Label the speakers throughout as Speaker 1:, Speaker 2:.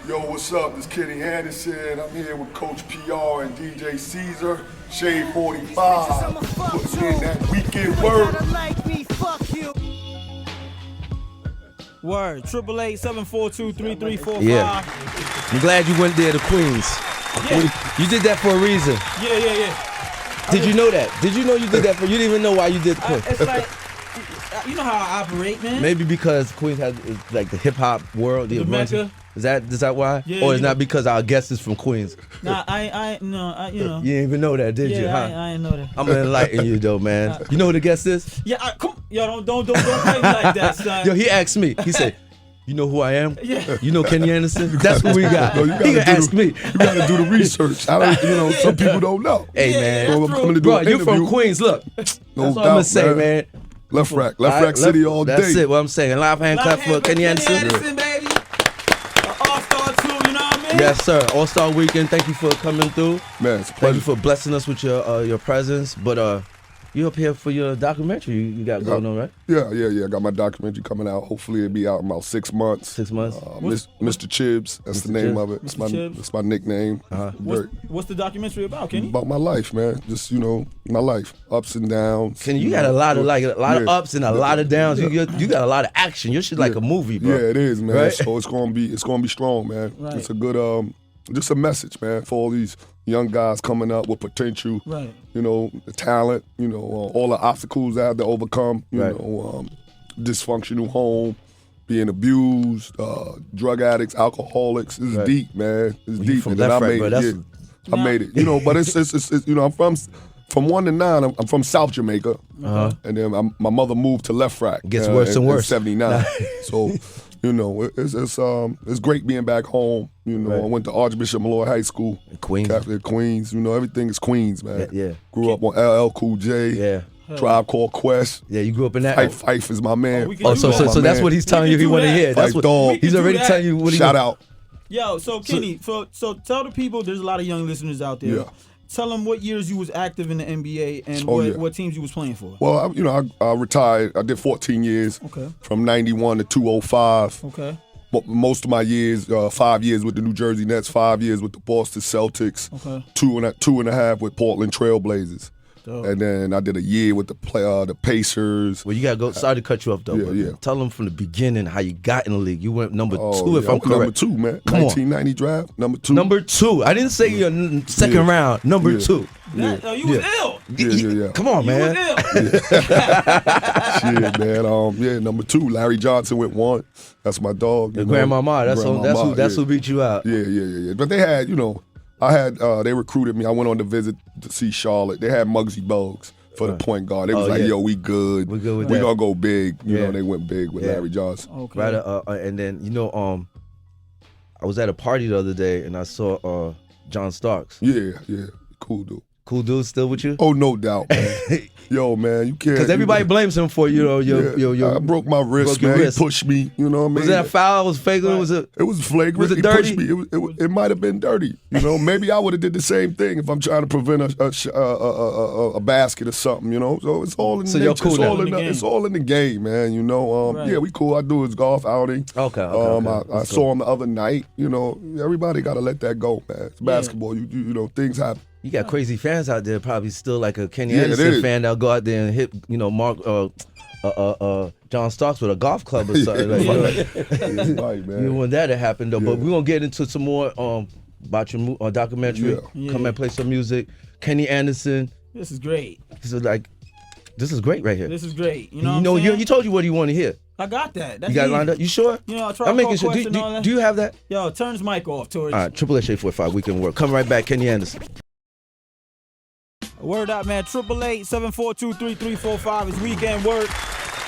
Speaker 1: Yo, what's up? This is Kenny Anderson. I'm here with Coach P.R. and DJ Caesar. Shade 45. Putting in that weekend word.
Speaker 2: Word. 888-742-3345.
Speaker 3: Yeah. I'm glad you went there to Queens.
Speaker 2: Yeah.
Speaker 3: You did that for a reason.
Speaker 2: Yeah.
Speaker 3: Did you know that? Did you know you did that for? You didn't even know why you did Queens.
Speaker 2: It's like, you know how I operate, man.
Speaker 3: Maybe because Queens has like the hip hop world, the
Speaker 2: Mecca.
Speaker 3: Is that why?
Speaker 2: Yeah,
Speaker 3: or it's not because our guest is from Queens?
Speaker 2: Nah, I you know.
Speaker 3: You didn't even know that, did you? Huh?
Speaker 2: I didn't know that.
Speaker 3: I'm gonna enlighten you though, man. You know who the guest is?
Speaker 2: Yeah, come, yo, don't play me like that, son.
Speaker 3: Yo, he asked me. He said, "You know who I am?
Speaker 2: Yeah.
Speaker 3: You know Kenny Anderson? That's who we got."
Speaker 1: No,
Speaker 3: He gonna ask me.
Speaker 1: You gotta do the research. I don't, some people don't know.
Speaker 3: Hey, man.
Speaker 1: So I'm coming to do
Speaker 3: Bro,
Speaker 1: an
Speaker 3: you're from
Speaker 1: interview.
Speaker 3: Queens. Look,
Speaker 1: No
Speaker 3: that's
Speaker 1: doubt,
Speaker 3: all I'm gonna say, man.
Speaker 1: Left rack City all day.
Speaker 3: That's it. What I'm saying. Live hand clap for Kenny Anderson.
Speaker 2: baby. All-Star 2, you know what I mean?
Speaker 3: Yes, sir. All-Star Weekend. Thank you for coming through.
Speaker 1: Man, it's a
Speaker 3: Thank
Speaker 1: pleasure.
Speaker 3: you for blessing us with your presence. But you up here for your documentary you got going on, right?
Speaker 1: Yeah. I got my documentary coming out. Hopefully it'll be out in about 6 months.
Speaker 3: 6 months.
Speaker 1: Mr. Chibs, that's the
Speaker 3: Mr.
Speaker 1: name
Speaker 3: Chibs?
Speaker 1: of it.
Speaker 2: Mr. Chibs?
Speaker 1: It's my nickname.
Speaker 2: What's the documentary about, Kenny?
Speaker 1: About my life, man. Just, my life. Ups and downs.
Speaker 3: Kenny, you got a lot of of ups and a lot of downs. You got a lot of action. Your shit like a movie, bro.
Speaker 1: Yeah, it is, man.
Speaker 3: Right?
Speaker 1: So it's gonna be strong, man.
Speaker 2: Right.
Speaker 1: It's a good just a message, man, for all these young guys coming up with potential.
Speaker 2: Right.
Speaker 1: The talent, all the obstacles they have to overcome, dysfunctional home, being abused, drug addicts, alcoholics. This is deep, man. It's deep.
Speaker 3: from
Speaker 1: And then
Speaker 3: left,
Speaker 1: I
Speaker 3: right,
Speaker 1: made
Speaker 3: bro.
Speaker 1: it. Yeah. I made it. But it's I'm from 1 to 9, I'm from South Jamaica. And then my mother moved to Left Rack.
Speaker 3: Gets worse and worse.
Speaker 1: In 79. So, it's great being back home. I went to Archbishop Malloy High School.
Speaker 3: Queens.
Speaker 1: Catholic Queens. Everything is Queens, man.
Speaker 3: Yeah.
Speaker 1: Grew up on LL Cool J.
Speaker 3: Yeah.
Speaker 1: Tribe Called Quest.
Speaker 3: Yeah, you grew up in that.
Speaker 1: Fife is my man.
Speaker 3: So that's what he's telling you he want to hear. That's what
Speaker 1: Dog.
Speaker 3: he's already telling you what he
Speaker 1: Shout out.
Speaker 2: Yo, so Kenny, so tell the people, there's a lot of young listeners out there.
Speaker 1: Yeah.
Speaker 2: Tell them what years you was active in the NBA and what teams you was playing for.
Speaker 1: Well, I retired. I did 14 years.
Speaker 2: Okay.
Speaker 1: From 91 to 2005.
Speaker 2: Okay.
Speaker 1: Most of my years, 5 years with the New Jersey Nets, 5 years with the Boston Celtics,
Speaker 2: Okay.
Speaker 1: two and a half with Portland Trail Blazers.
Speaker 2: Dope.
Speaker 1: And then I did a year with the Pacers.
Speaker 3: Well, you gotta go. Sorry to cut you off though. But tell them from the beginning how you got in the league. You went number 2, if I'm correct.
Speaker 1: Number 2, man.
Speaker 3: Come on.
Speaker 1: 1990 draft, number 2.
Speaker 3: Number 2. I didn't say your second round. Number 2.
Speaker 2: You was ill.
Speaker 1: Yeah.
Speaker 3: Come on, man.
Speaker 2: You was ill.
Speaker 1: Shit, man. Number 2. Larry Johnson went 1. That's my dog.
Speaker 3: Your grandmama. That's who beat you out.
Speaker 1: Yeah. But they had, they recruited me. I went on the visit to see Charlotte. They had Muggsy Bogues for the point guard. They was yo, we good.
Speaker 3: We good with
Speaker 1: we
Speaker 3: that.
Speaker 1: gonna go big. They went big with Larry Johnson.
Speaker 2: Okay.
Speaker 3: Right. And then I was at a party the other day and I saw John Starks.
Speaker 1: Yeah. Cool dude.
Speaker 3: Cool dude still with you?
Speaker 1: Oh, no doubt, man. Yo, man, you can't.
Speaker 3: Because everybody blames him for your
Speaker 1: I broke my wrist, man. He pushed me. You know what I mean?
Speaker 3: Was that a foul? Was it flagrant?
Speaker 1: It was flagrant.
Speaker 3: Was it
Speaker 1: He
Speaker 3: dirty?
Speaker 1: pushed me. It might have been dirty. Maybe I would have did the same thing if I'm trying to prevent a basket or something. So it's all in
Speaker 3: So
Speaker 1: nature.
Speaker 3: you're cool now.
Speaker 1: It's all in the game, man.
Speaker 2: Right.
Speaker 1: Yeah, we cool. I do his golf outing.
Speaker 3: Okay.
Speaker 1: I saw him the other night. Everybody got to let that go, man. It's basketball. You things happen.
Speaker 3: You got crazy fans out there, probably still like a Kenny
Speaker 1: Yeah, it
Speaker 3: Anderson
Speaker 1: is.
Speaker 3: fan that'll go out there and hit, Mark John Starks with a golf club or something.
Speaker 1: Right, man.
Speaker 3: You don't want that to happen though. But we're gonna get into some more about your documentary.
Speaker 2: Yeah.
Speaker 3: Come and play some music. Kenny Anderson.
Speaker 2: This is great.
Speaker 3: This is great right here.
Speaker 2: This is great. You know what I'm saying?
Speaker 3: You told you what you want to hear.
Speaker 2: I got that. That's
Speaker 3: You got it
Speaker 2: easy.
Speaker 3: lined up? You sure?
Speaker 2: I try
Speaker 3: I'm
Speaker 2: to
Speaker 3: making
Speaker 2: call
Speaker 3: sure.
Speaker 2: question and all that.
Speaker 3: Do you have that?
Speaker 2: Yo, turn his mic off, Torch.
Speaker 3: All right, 888-845 Weekend Work. Come right back, Kenny Anderson.
Speaker 2: Word out, man. 888-742-3345 is Weekend Work.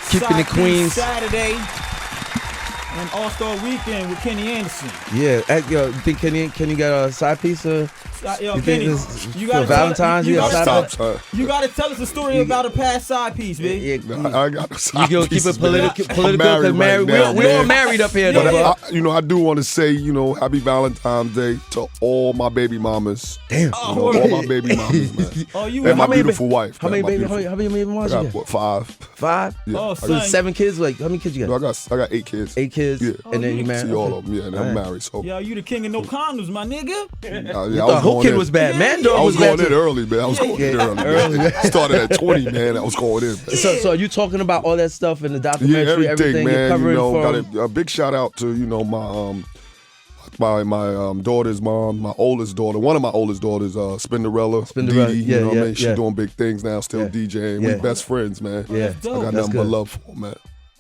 Speaker 3: Keeping it Queens.
Speaker 2: Saturday. And All-Star Weekend with Kenny Anderson.
Speaker 3: Yeah, you think Kenny got a side piece?
Speaker 2: Yo,
Speaker 3: You
Speaker 2: Kenny,
Speaker 3: think this
Speaker 2: you gotta
Speaker 3: for Valentine's?
Speaker 2: You
Speaker 3: got a
Speaker 2: gotta,
Speaker 3: side piece?
Speaker 2: you gotta tell us a story about a past side piece, man.
Speaker 1: I got a side
Speaker 3: You gonna keep
Speaker 1: pieces,
Speaker 3: it
Speaker 1: man.
Speaker 3: political?
Speaker 1: I'm
Speaker 3: Because
Speaker 1: married right now,
Speaker 3: we all
Speaker 1: man.
Speaker 3: married up here,
Speaker 2: Yeah,
Speaker 3: though.
Speaker 2: yeah.
Speaker 1: I do want to say, happy Valentine's Day to all my baby mamas.
Speaker 3: Damn.
Speaker 1: All my baby mamas, man.
Speaker 2: Oh, you
Speaker 1: And my
Speaker 3: many
Speaker 1: beautiful wife.
Speaker 3: How
Speaker 1: man,
Speaker 3: many
Speaker 1: my
Speaker 3: baby?
Speaker 1: beautiful-
Speaker 3: How many baby
Speaker 1: I
Speaker 3: mamas
Speaker 1: got
Speaker 3: you got?
Speaker 1: what, 5?
Speaker 3: 5?
Speaker 1: Yeah.
Speaker 2: Oh,
Speaker 3: So
Speaker 2: son.
Speaker 3: 7 kids? Like how many kids you
Speaker 1: No,
Speaker 3: got?
Speaker 1: I got 8 kids.
Speaker 3: 8 kids. kids, and then you married.
Speaker 1: See all of them, and I'm married. So
Speaker 2: yo, you the king of no condoms, my nigga.
Speaker 3: The whole kid was bad. Mando
Speaker 1: I was
Speaker 3: going
Speaker 1: in early, man. I was going in early. Man. Started at 20, man. I was going in. Man.
Speaker 3: So are you talking about all that stuff in the documentary?
Speaker 1: Everything, man.
Speaker 3: You're covering
Speaker 1: got a big shout out to my daughter's mom, my oldest daughter, one of my oldest daughters, Spinderella, Dee, you know what I mean? She's doing big things now, still DJing. We best friends, man.
Speaker 3: Yeah,
Speaker 1: I got nothing but love for her, man.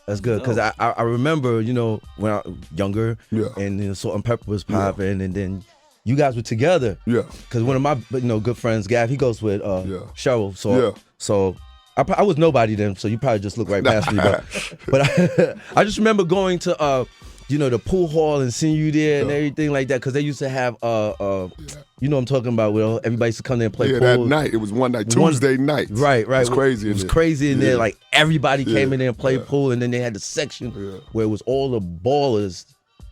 Speaker 3: That's good, because I remember, when I was younger, and Salt and Pepper was popping, and then you guys were together. Yeah. Because one of my good friends, Gav, he goes with Cheryl. So I was nobody then, so you probably just looked right past me. But I just remember going to the pool hall and seeing you there and everything like that, because they used to have you know what I'm talking about, Will. Everybody used to come there and play pool.
Speaker 1: That night. It was one night, Tuesday night.
Speaker 3: Right.
Speaker 1: It was crazy.
Speaker 3: It was crazy in there. Like, everybody came in there and played pool, and then they had the section where it was all the ballers.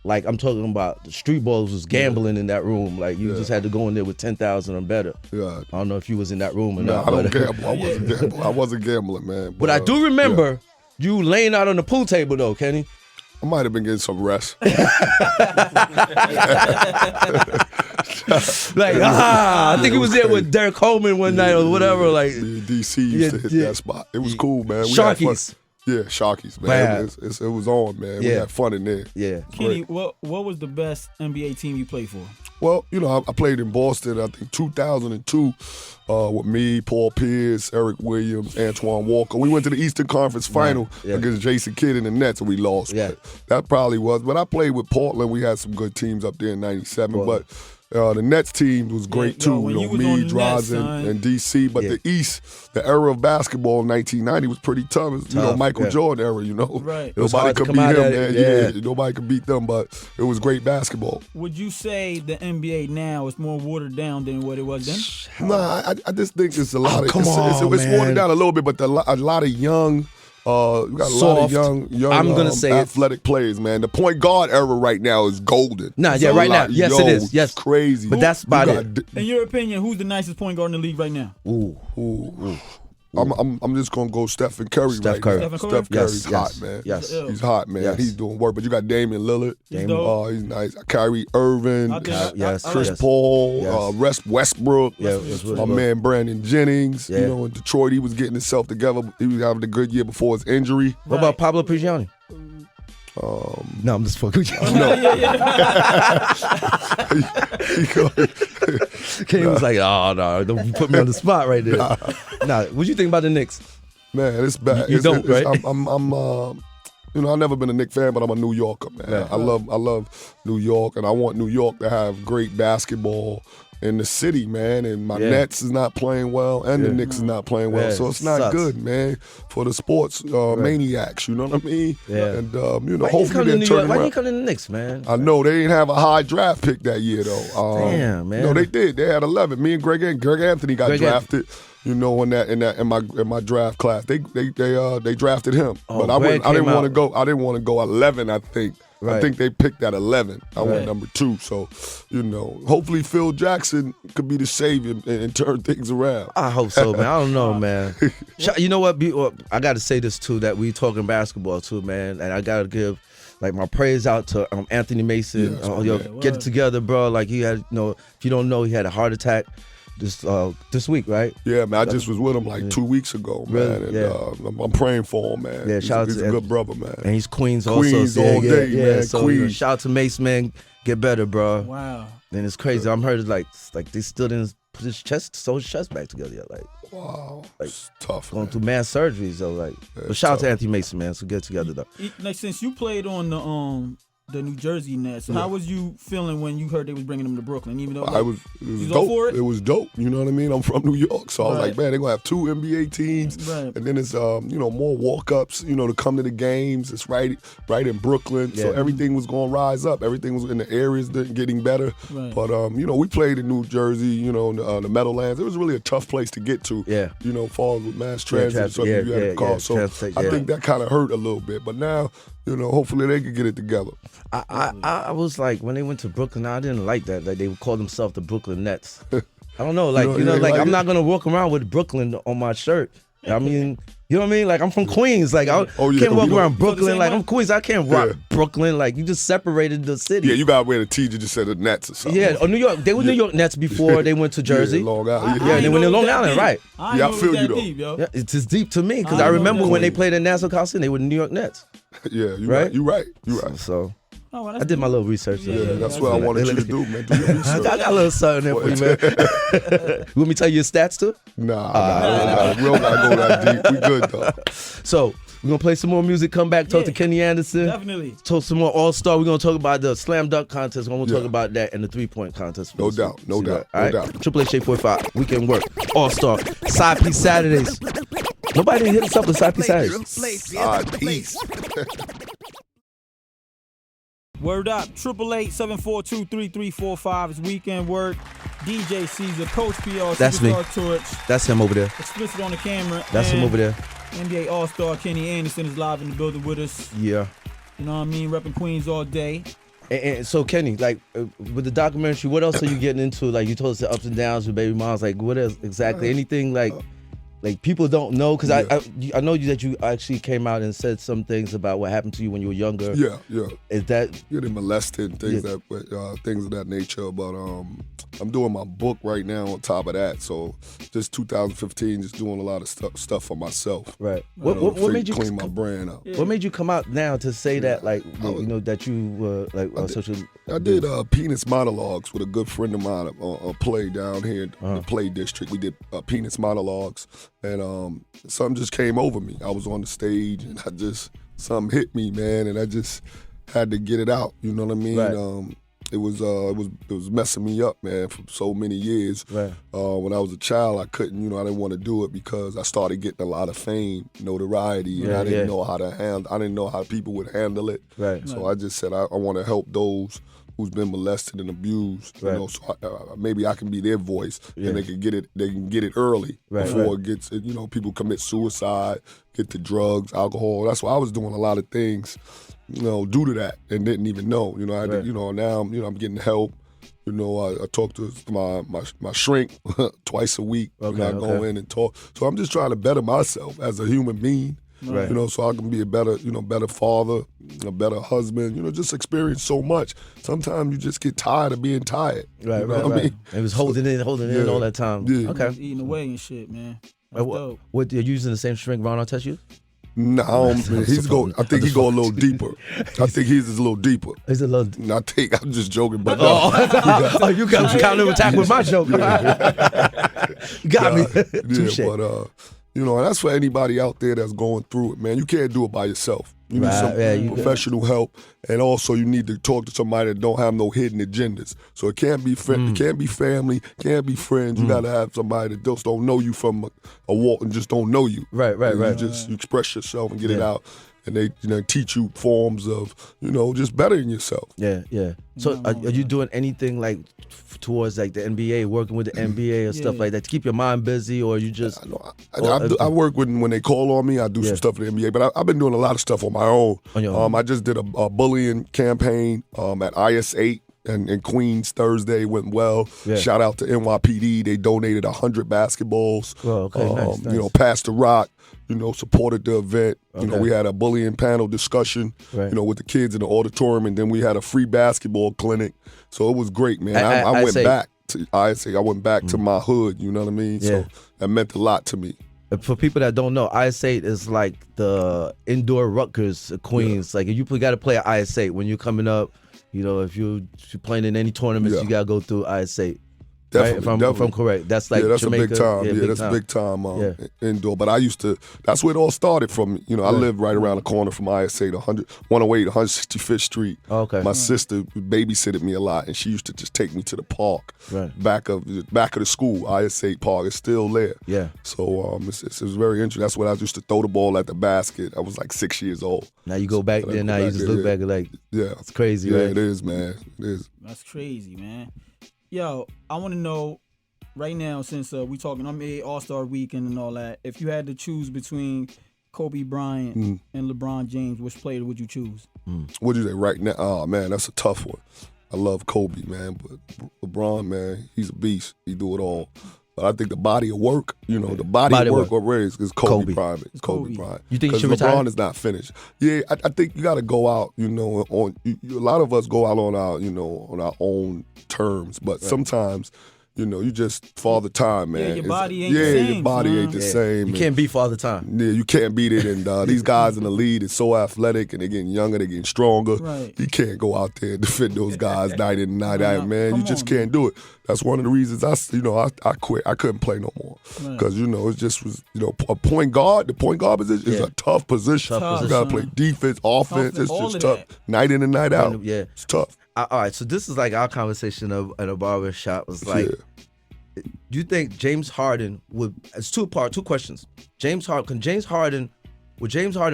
Speaker 3: Like, I'm talking about the street ballers was gambling in that room. Like, you just had to go in there with 10,000 or better. Yeah. I don't know if you was in that room or not.
Speaker 1: I don't gamble. I wasn't gambling, man.
Speaker 3: But I do remember you laying out on the pool table, though, Kenny.
Speaker 1: I might have been getting some rest.
Speaker 3: I think he was there with Derek Coleman one night or whatever. Like,
Speaker 1: DC used to hit that spot. It was cool, man.
Speaker 3: Sharkies.
Speaker 1: Yeah, Sharkies, man. It was on, man. We had fun in there.
Speaker 2: Yeah. Kenny, what was the best NBA team you played for?
Speaker 1: Well, I played in Boston, I think 2002, with me, Paul Pierce, Eric Williams, Antoine Walker. We went to the Eastern Conference Final against Jason Kidd in the Nets, and we lost. Yeah. That probably was. But I played with Portland. We had some good teams up there in '97. But the Nets team was great too. Me, Drazen, and DC. But the East, the era of basketball in 1990 was pretty tough. It was, Michael Jordan era,
Speaker 2: Right.
Speaker 1: Nobody could beat him, man. Yeah, nobody could beat them, but it was great basketball.
Speaker 2: Would you say the NBA now is more watered down than what it was then?
Speaker 1: Nah, I just think it's a lot of it's watered down a little bit, but a lot of young. We got a lot of young
Speaker 3: I'm gonna say
Speaker 1: athletic players, man. The point guard era right now is golden.
Speaker 3: Right now. Yes, it is. Yes,
Speaker 1: crazy.
Speaker 3: But that's about it.
Speaker 2: In your opinion, who's the nicest point guard in the league right now?
Speaker 1: I'm just gonna go Stephen Curry. Steph Curry's hot, man.
Speaker 3: Yes,
Speaker 1: he's hot, man. Yes. He's doing work. But you got Damian Lillard. He's nice. Kyrie Irving. Chris Paul. Westbrook. My man Brandon Jennings. In Detroit, he was getting himself together. He was having a good year before his injury.
Speaker 3: What about Pablo Prigioni? No, I'm just fucking with you. Kenny was like, "Oh no, don't put me on the spot right there." Nah, what you think about the Knicks?
Speaker 1: Man, it's bad.
Speaker 3: You don't, right?
Speaker 1: I've never been a Knicks fan, but I'm a New Yorker, man. Right. I love New York, and I want New York to have great basketball in the city, man. And my Nets is not playing well, and the Knicks is not playing well, so it's not good, man, for the sports maniacs. You know what I mean? Yeah. And hopefully they turn around.
Speaker 3: Why you come to the Knicks, man?
Speaker 1: I know they didn't have a high draft pick that year, though.
Speaker 3: Damn, man.
Speaker 1: No, they did. They had 11. Me and Greg Anthony got drafted. In my draft class, they drafted him, but I didn't want to go. I didn't want to go 11. I think. Right. I think they picked at 11. I went number 2. So, hopefully Phil Jackson could be the savior and turn things around.
Speaker 3: I hope so, man. I don't know, man. You know what? I got to say this too. That we talking basketball too, man, and I got to give my praise out to Anthony Mason. Get it together, bro. Like he had, if you don't know, he had a heart attack this week, right?
Speaker 1: Yeah, man. I just was with him 2 weeks ago, man. Really? And I'm praying for him, man.
Speaker 3: Yeah,
Speaker 1: he's a good brother, man.
Speaker 3: And he's Queens also.
Speaker 1: Queens all day, man.
Speaker 3: So
Speaker 1: Queens.
Speaker 3: Shout out to Mace, man. Get better, bro.
Speaker 2: Wow.
Speaker 3: And it's crazy. I'm heard like they still didn't put his chest back together yet. Like,
Speaker 1: wow, it's tough.
Speaker 3: Going through mass surgeries, though. But shout out to Anthony Mason, man. So get together, though.
Speaker 2: Like, since you played on the New Jersey Nets, how was you feeling when you heard they was bringing them to Brooklyn? Even though
Speaker 1: it was dope.
Speaker 2: For it?
Speaker 1: It was dope. You know what I mean? I'm from New York, so I was like, man, they're gonna have 2 NBA teams, and then it's more walk-ups, to come to the games. It's right in Brooklyn, so everything was gonna rise up. Everything was in the areas getting better. Right. But we played in New Jersey, the Meadowlands. It was really a tough place to get to. Yeah. Falls with mass transit, so you had a car. So I think that kind of hurt a little bit. But now, hopefully they could get it together.
Speaker 3: I was like, when they went to Brooklyn, I didn't like that. Like, they would call themselves the Brooklyn Nets. I don't know, I'm not gonna walk around with Brooklyn on my shirt. I mean, You know what I mean? Like, I'm from Queens. Like, I can't walk around Brooklyn. Like, I'm Queens. I can't rock Brooklyn. Like, you just separated the city.
Speaker 1: Yeah, you got to wear the T. You just said the Nets or something.
Speaker 3: Yeah, or New York. They were New York Nets before they went to Jersey.
Speaker 1: Long Island.
Speaker 3: Yeah, they went to Long Island, right.
Speaker 1: I feel you, though.
Speaker 2: Deep, yo.
Speaker 3: Yeah, it's just deep to me because I remember when they played in Nassau Coliseum, they were New York Nets.
Speaker 1: Yeah, you're right. You're right.
Speaker 3: So I did my little research.
Speaker 1: Yeah, that's what I wanted you to do, man. Do your research.
Speaker 3: I got a little something there for you, man. You want me to tell you your stats, too?
Speaker 1: Nah. We don't got to go that deep. We good, though.
Speaker 3: So we're going to play some more music, come back, talk to Kenny Anderson.
Speaker 2: Definitely.
Speaker 3: Talk some more All-Star. We're going to talk about the slam dunk contest. We're going to talk about that and the three-point contest.
Speaker 1: No doubt. All right?
Speaker 3: Triple H 845, Weekend Work, All-Star, Side Piece Saturdays. Nobody didn't hit us up with Side Piece Saturdays.
Speaker 1: Side Piece.
Speaker 2: Word up, 888-742-3345 is Weekend Work. DJ Caesar, Coach P.R.
Speaker 3: That's me.
Speaker 2: Torch.
Speaker 3: That's him over there.
Speaker 2: Explicit on the camera.
Speaker 3: That's him over there.
Speaker 2: NBA All-Star Kenny Anderson is live in the building with us.
Speaker 3: Yeah.
Speaker 2: You know what I mean? Repping Queens all day.
Speaker 3: And so, Kenny, like, with the documentary, what else are you getting into? Like, you told us the ups and downs with baby moms. Like, what else exactly? Anything, like people don't know? Because I know that you actually came out and said some things about what happened to you when you were younger.
Speaker 1: Yeah.
Speaker 3: Is that...
Speaker 1: Getting molested and things things of that nature. But I'm doing my book right now on top of that. So just 2015, just doing a lot of stuff for myself.
Speaker 3: Right. What made you
Speaker 1: clean my brand up?
Speaker 3: What made you come out now to say that, like, that you were like on social?
Speaker 1: I did penis monologues with a good friend of mine, a play down here in the Play District. We did penis monologues, and something just came over me. I was on the stage, and something hit me, man, and I just had to get it out. You know what I mean?
Speaker 3: Right.
Speaker 1: It was messing me up, man, for so many years.
Speaker 3: Right.
Speaker 1: When I was a child, I couldn't, I didn't want to do it because I started getting a lot of fame, notoriety, and I didn't know how to handle. I didn't know how people would handle it.
Speaker 3: Right.
Speaker 1: So I just said I want to help those who's been molested and abused.
Speaker 3: Right.
Speaker 1: So maybe I can be their voice, and they can get it. They can get it early before it gets. People commit suicide, get to drugs, alcohol. That's why I was doing a lot of things, due to that, and didn't even know. Now I'm getting help. I talk to my shrink twice a week. I go in and talk. So I'm just trying to better myself as a human being. Right. So I can be a better father, a better husband. Just experience so much. Sometimes you just get tired of being tired.
Speaker 3: Right. I mean? It was holding in all that time.
Speaker 1: Yeah.
Speaker 3: Okay.
Speaker 2: Eating away and shit, man.
Speaker 3: What you're using the same shrink Ron Artest used?
Speaker 1: No, I think he go a little deeper. I think he's a little deeper.
Speaker 3: He's a little.
Speaker 1: I'm just joking, but
Speaker 3: you got to counterattack with my joke. You got me.
Speaker 1: Yeah, but and that's for anybody out there that's going through it, man. You can't do it by yourself. You need some professional help, and also you need to talk to somebody that don't have no hidden agendas. So it can't be it can't be family, can't be friends. You got to have somebody that just don't know you from a walk and just don't know you.
Speaker 3: Right.
Speaker 1: You express yourself and get it out. And they teach you forms of, just bettering yourself.
Speaker 3: Yeah. So are you doing anything like towards like the NBA, working with the NBA or stuff like that to keep your mind busy, or you just?
Speaker 1: I work when they call on me. I do some stuff for the NBA, but I've been doing a lot of stuff on my own. I just did a bullying campaign at IS8. And in Queens Thursday went well. Yeah. Shout out to NYPD. They donated 100 basketballs.
Speaker 3: Oh, okay. Nice.
Speaker 1: Passed the rock. Supported the event. We had a bullying panel discussion. Right. With the kids in the auditorium, and then we had a free basketball clinic. So it was great, man. I went back to I went back to my hood. You know what I mean? Yeah. So that meant a lot to me.
Speaker 3: For people that don't know, IS8 is like the indoor Rutgers of Queens. Yeah. Like if you got to play at IS8 when you're coming up. If you're playing in any tournaments, you gotta go through IS8.
Speaker 1: Definitely,
Speaker 3: If I'm correct, that's like
Speaker 1: that's
Speaker 3: Jamaica.
Speaker 1: a big time. That's a big time indoor. But I used to. That's where it all started from. I lived right around the corner from ISA, 108, 165th Street.
Speaker 3: Okay.
Speaker 1: My sister babysitted me a lot, and she used to just take me to the park, back of the school, IS8 Park. It's still there.
Speaker 3: Yeah.
Speaker 1: So it was very interesting. That's when I used to throw the ball at the basket. I was like 6 years old.
Speaker 3: Now you go back there. Now you just look back like it's crazy.
Speaker 1: Yeah,
Speaker 3: right?
Speaker 1: It is, man. It is.
Speaker 2: That's crazy, man. Yo, I want to know right now, since we talking NBA All-Star Weekend and all that, if you had to choose between Kobe Bryant and LeBron James, which player would you choose?
Speaker 1: What'd you say right now? Oh, man, that's a tough one. I love Kobe, man, but LeBron, man, he's a beast. He do it all. But I think the body of work, the body of work already is Kobe Bryant. It's Kobe Bryant.
Speaker 3: You think he should
Speaker 1: retire?
Speaker 3: LeBron
Speaker 1: is not finished. Yeah, I think you got to go out, a lot of us go out on our own terms. But sometimes, you just Father Time, man.
Speaker 2: Yeah, your body ain't the same.
Speaker 1: Your body ain't the same.
Speaker 3: You can't beat Father Time.
Speaker 1: Yeah, you can't beat it. And these guys in the lead is so athletic, and they're getting younger, they're getting stronger.
Speaker 2: Right.
Speaker 1: You can't go out there and defend those guys night in and night out, man. You just can't do it. That's one of the reasons I quit. I couldn't play no more because it just was a point guard. The point guard position is a tough position. You got to play defense, offense. It's just tough. Night in and night out. Yeah, it's tough.
Speaker 3: All right, so this is like our conversation at a barber shop. Was like, do you think James Harden would? It's two questions. Would James Harden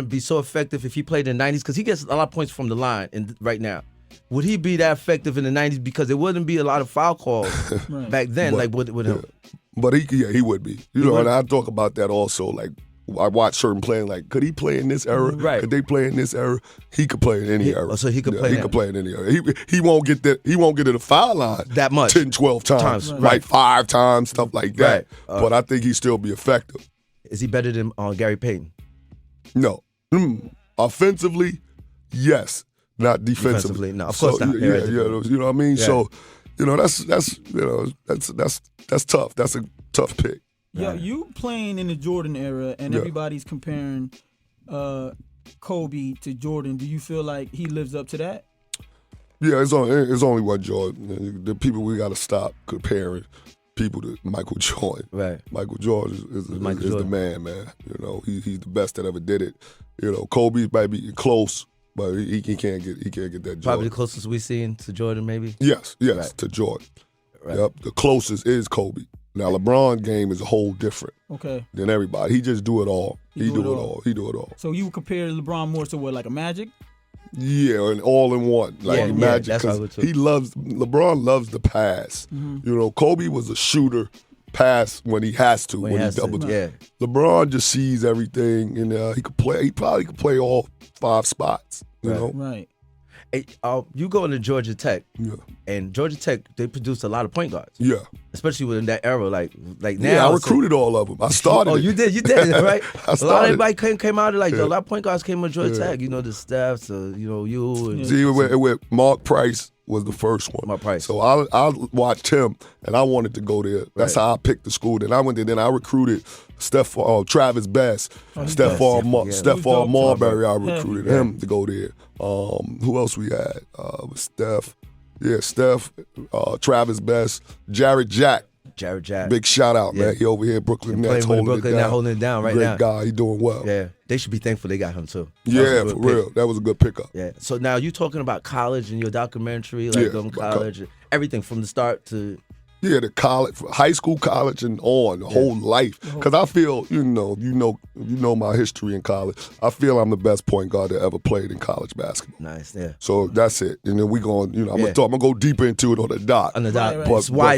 Speaker 3: be so effective if he played in the 90s? Because he gets a lot of points from the line right now. Would he be that effective in the 90s? Because there wouldn't be a lot of foul calls back then, with him.
Speaker 1: But he would be. And I talk about that also. Like, I watch certain playing. Like, could he play in this era?
Speaker 3: Right.
Speaker 1: Could they play in this era? He could play in any era.
Speaker 3: So he could play.
Speaker 1: He could play in any era. He won't get that. He won't get to the foul line
Speaker 3: that much.
Speaker 1: 10, 12 times. Right. 5 times, stuff like that. Right. But I think he'd still be effective.
Speaker 3: Is he better than Gary Payton?
Speaker 1: No. Offensively, yes. Not defensively.
Speaker 3: No, of course not.
Speaker 1: You know what I mean? Yeah. So, that's tough. That's a tough pick.
Speaker 2: Yeah, you playing in the Jordan era, and everybody's comparing Kobe to Jordan. Do you feel like he lives up to that?
Speaker 1: Yeah, it's only one Jordan. The people, we got to stop comparing people to Michael Jordan.
Speaker 3: Right.
Speaker 1: Michael Jordan is the man. He's the best that ever did it. Kobe might be close, but he can't get that Jordan.
Speaker 3: Probably the closest we've seen to Jordan, maybe?
Speaker 1: Yes, right. To Jordan. Right. Yep, the closest is Kobe. Now, LeBron's game is a whole different than everybody. He just do it all. He do it all.
Speaker 2: So you would compare LeBron more to what, like a Magic?
Speaker 1: Yeah, and all in one. Like Magic, because LeBron loves the pass. Mm-hmm. Kobe was a shooter, pass when he has to, when he doubles. Yeah. LeBron just sees everything, and he could play. He probably could play all 5 spots. You know?
Speaker 2: Right.
Speaker 3: Hey, you go into Georgia Tech, and Georgia Tech, they produced a lot of point guards.
Speaker 1: Yeah.
Speaker 3: Especially within that era, like now.
Speaker 1: Yeah, I recruited all of them. I started.
Speaker 3: Oh, you did, right? A lot of everybody came out of a lot of point guards came to Georgia Tech. The Stephs, you. And,
Speaker 1: see, with Mark Price was the first one.
Speaker 3: Mark Price.
Speaker 1: So I watched him, and I wanted to go there. That's how I picked the school. Then I went there. Then I recruited Travis Best, Stephon Marbury. I recruited him to go there. Who else we had? Steph. Yeah, Steph, Travis Best, Jared Jack. Big shout out, man. He over here in Brooklyn Nets holding
Speaker 3: it down right now.
Speaker 1: Great guy. He doing well.
Speaker 3: Yeah. They should be thankful they got him too.
Speaker 1: Yeah, for real. That was a good pickup.
Speaker 3: Yeah. So now you talking about college and your documentary, college, everything from the start to...
Speaker 1: Yeah, the college, high school, college, and on the whole life. Because I feel, you know my history in college. I feel I'm the best point guard that ever played in college basketball.
Speaker 3: Nice, yeah.
Speaker 1: So that's it. And then we going, I'm gonna go deeper into it on the doc.
Speaker 3: On the doc, right. But why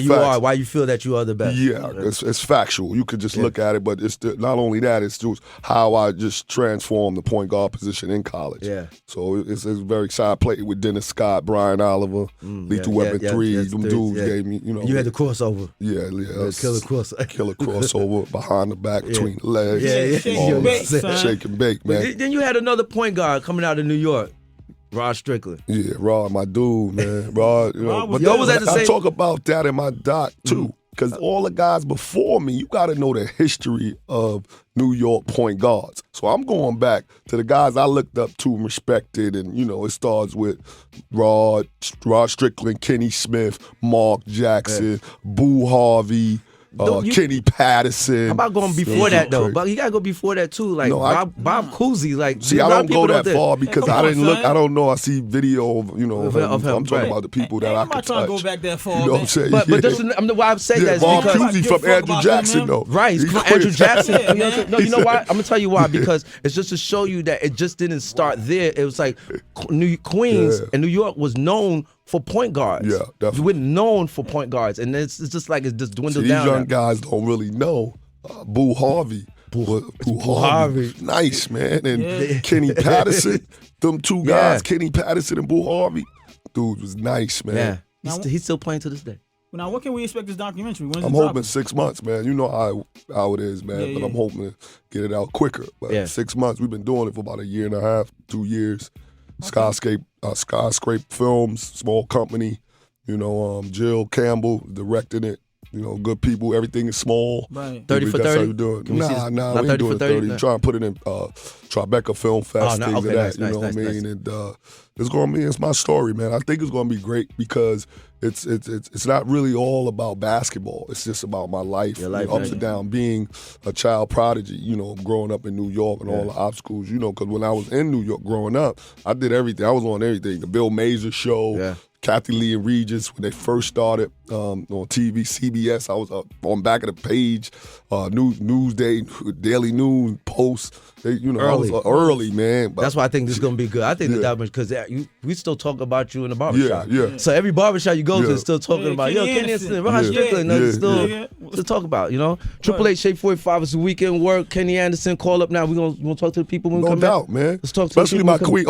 Speaker 3: you feel that you are the best.
Speaker 1: Yeah, it's factual. You could just look at it, but it's not only that. It's just how I just transformed the point guard position in college.
Speaker 3: Yeah.
Speaker 1: So it's very exciting. I played with Dennis Scott, Brian Oliver, Lethal Weapon 3. Them dudes gave me,
Speaker 3: You had the crossover.
Speaker 1: Yeah.
Speaker 3: Killer
Speaker 1: crossover behind the back, between the legs.
Speaker 2: Shake
Speaker 1: and bake, man.
Speaker 3: Then you had another point guard coming out of New York, Rod Strickland.
Speaker 1: Yeah, Rod, my dude, man. Rod, but I talk about that in my doc, too. Because all the guys before me, you got to know the history of New York point guards. So I'm going back to the guys I looked up to and respected. And, it starts with Rod Strickland, Kenny Smith, Mark Jackson, Boo Harvey, Kenny Patterson.
Speaker 3: How about going before that, though? But you got to go before that, too. Like Bob Cousy.
Speaker 1: See, I don't go that far because I didn't look. I don't know. I see video of, of him. I'm talking about the people that I could touch.
Speaker 2: I'm not trying to go back that far.
Speaker 1: You know what I'm saying?
Speaker 3: But why I'm saying that is
Speaker 1: Bob
Speaker 3: because...
Speaker 1: Cousy from Andrew Jackson, though.
Speaker 3: Right, he's from Andrew Jackson. No, you know why? I'm going to tell you why. Because it's just to show you that it just didn't start there. It was like Queens and New York was known for point guards.
Speaker 1: Yeah, definitely.
Speaker 3: We're known for point guards, and it's just like it's just dwindled
Speaker 1: down.
Speaker 3: These
Speaker 1: young guys don't really know Boo Harvey. Boo Harvey. Nice, man. And Kenny Patterson. Them two guys, Kenny Patterson and Boo Harvey. Dude was nice, man.
Speaker 3: Yeah. He's still playing to this day.
Speaker 2: Now, what can we expect this documentary? When's
Speaker 1: I'm hoping 6 months, man. You know how it is, man. But I'm hoping to get it out quicker. But 6 months. We've been doing it for about 1.5 years, 2 years. Okay. Skyscrape Films, small company. You know, Jill Campbell directed it. You know, good people. Everything is small.
Speaker 2: Right.
Speaker 3: 30 for 30?
Speaker 1: That's how you do it. Nah, we ain't doing 30. I'm trying to put it in Tribeca Film Fest, things like that. You know what I mean? And it's my story, man. I think it's gonna be great because it's not really all about basketball. It's just about my life, ups and downs, being a child prodigy, you know, growing up in New York and all the obstacles, you know, because when I was in New York growing up, I did everything. I was on everything. The Bill Mazer show, Kathy Lee and Regis, when they first started on TV, CBS, I was on back of the page, Newsday, Daily News, Post. I was early, man. But
Speaker 3: that's why I think this is gonna be good. I think the documentary, because we still talk about you in the barbershop.
Speaker 1: Yeah.
Speaker 3: So every barbershop you go to is still talking about Kenny Anderson, Ron Strickland, still talk about. You know, 888-845 is the weekend work. Kenny Anderson, call up now. We gonna talk to the people when we come back.
Speaker 1: No doubt, man.
Speaker 3: Let's talk to
Speaker 1: especially my queen.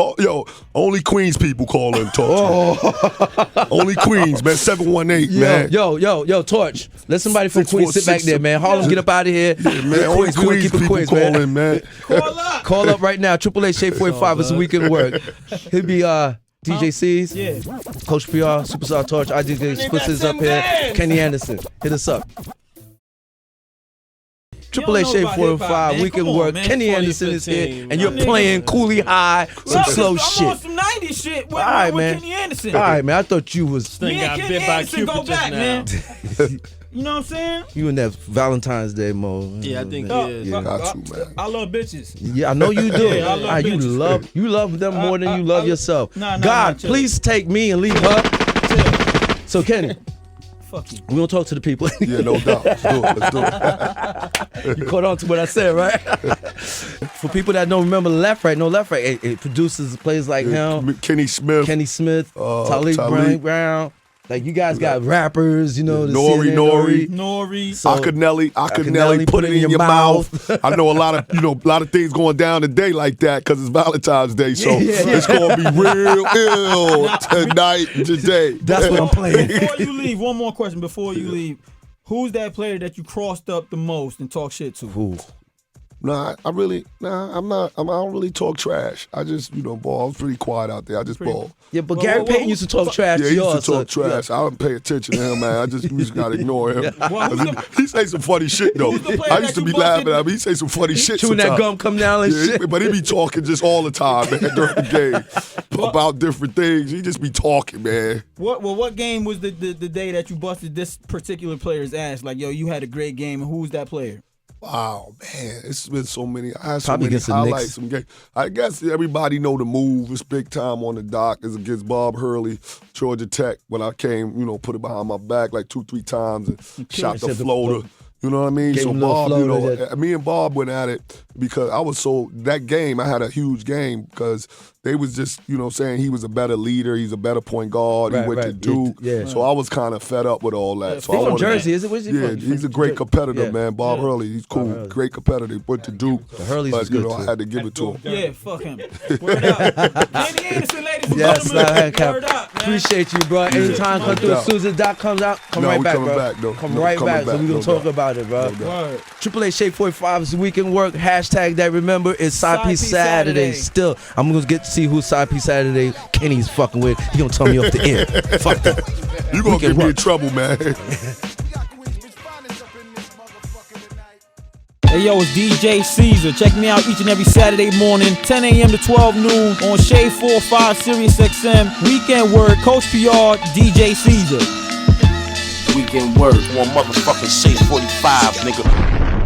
Speaker 1: Only Queens people call and talk to me. Only Queens, man. 718, man.
Speaker 3: Yo, Torch. Let somebody from Queens sit back there, man. Harlem, get up out of here.
Speaker 1: Yeah, man. Only Queens people call in, man.
Speaker 2: Call
Speaker 3: up right now. 888-845 is the weekend work. He'll be DJ Caesar, Coach P.R, Superstar Torch, IDJ Explicit's up here. Kenny Anderson, hit us up. 888-845 weekend work. Kenny Anderson is here, and you're playing Coolie High, some slow shit.
Speaker 2: I'm on some 90s shit with Kenny Anderson.
Speaker 3: All right, man. I thought you was.
Speaker 2: Me and Kenny Anderson go back, man. You know what I'm saying?
Speaker 3: You in that Valentine's Day mode.
Speaker 4: Yeah, I think it is.
Speaker 1: Got you, man.
Speaker 2: I love bitches.
Speaker 3: Yeah, I know you do.
Speaker 2: I love bitches.
Speaker 3: You love them more than you love yourself.
Speaker 2: God,
Speaker 3: please take me and leave her. So Kenny,
Speaker 2: fuck you.
Speaker 3: We gonna talk to the people.
Speaker 1: Yeah, no doubt. Let's do it.
Speaker 3: You caught on to what I said, right? For people that don't remember Left Right, it produces plays like him,
Speaker 1: Kenny Smith,
Speaker 3: Talib Brown. Like, you guys got rappers, you know.
Speaker 1: Nori.
Speaker 2: So,
Speaker 1: Akinelli, put it in your mouth. I know a lot of things going down today like that because it's Valentine's Day. So it's going to be real ill today.
Speaker 3: That's what I'm playing.
Speaker 2: Before you leave, one more question before you leave. Who's that player that you crossed up the most and talk shit to?
Speaker 3: Who?
Speaker 1: I don't really talk trash. I just, ball. I was pretty quiet out there. I just ball.
Speaker 3: Yeah, but Gary Payton used to talk trash.
Speaker 1: Yeah, he used to talk trash. I don't pay attention to him, man. We just gotta ignore him. He say some funny shit though. I used to be laughing at him. He say some funny shit.
Speaker 3: Chewing that gum come down and shit.
Speaker 1: But he be talking just all the time, man, during the game about different things. He just be talking, man.
Speaker 2: What game was the day that you busted this particular player's ass? Like, yo, you had a great game, and who's that player?
Speaker 1: Wow, man, it's been so many. I had so
Speaker 3: probably
Speaker 1: many highlights. Some games. I guess everybody know the move. It's big time on the dock. It's against Bob Hurley, Georgia Tech. When I came, put it behind my back like 2-3 times and shot the floater. You know what I mean? So Bob, me and Bob went at it because that game, I had a huge game because they was just, saying he was a better leader, he's a better point guard, he went to Duke. So I was kind of fed up with all that. So
Speaker 3: he's from Jersey, is it? Where's he from?
Speaker 1: He's a great competitor, man. Bob Hurley, he's cool, great competitor. He went to Duke,
Speaker 3: the Hurley's was good
Speaker 1: I had to give it to him.
Speaker 2: Yeah, fuck him. Word up. Kenny Anderson, ladies and
Speaker 3: gentlemen.
Speaker 2: Word up, man.
Speaker 3: Appreciate you, bro. Anytime come through, as soon as the doc comes out, come right back, bro. Come right back, so we gonna talk about it, bro. 888-845 is the weekend work. Hashtag that remember is Side Piece Saturday. Still, I'm gonna get to see who Side Piece Saturday Kenny's fucking with. He gonna tell me off the air. Fuck that.
Speaker 1: You gonna get me in trouble, man.
Speaker 2: Hey yo, it's DJ Caesar. Check me out each and every Saturday morning, 10 a.m. to 12 noon on Shade 45 Sirius XM. Weekend Word, Coach P.R, DJ Caesar.
Speaker 5: Weekend Word on motherfucking Shade 45, nigga.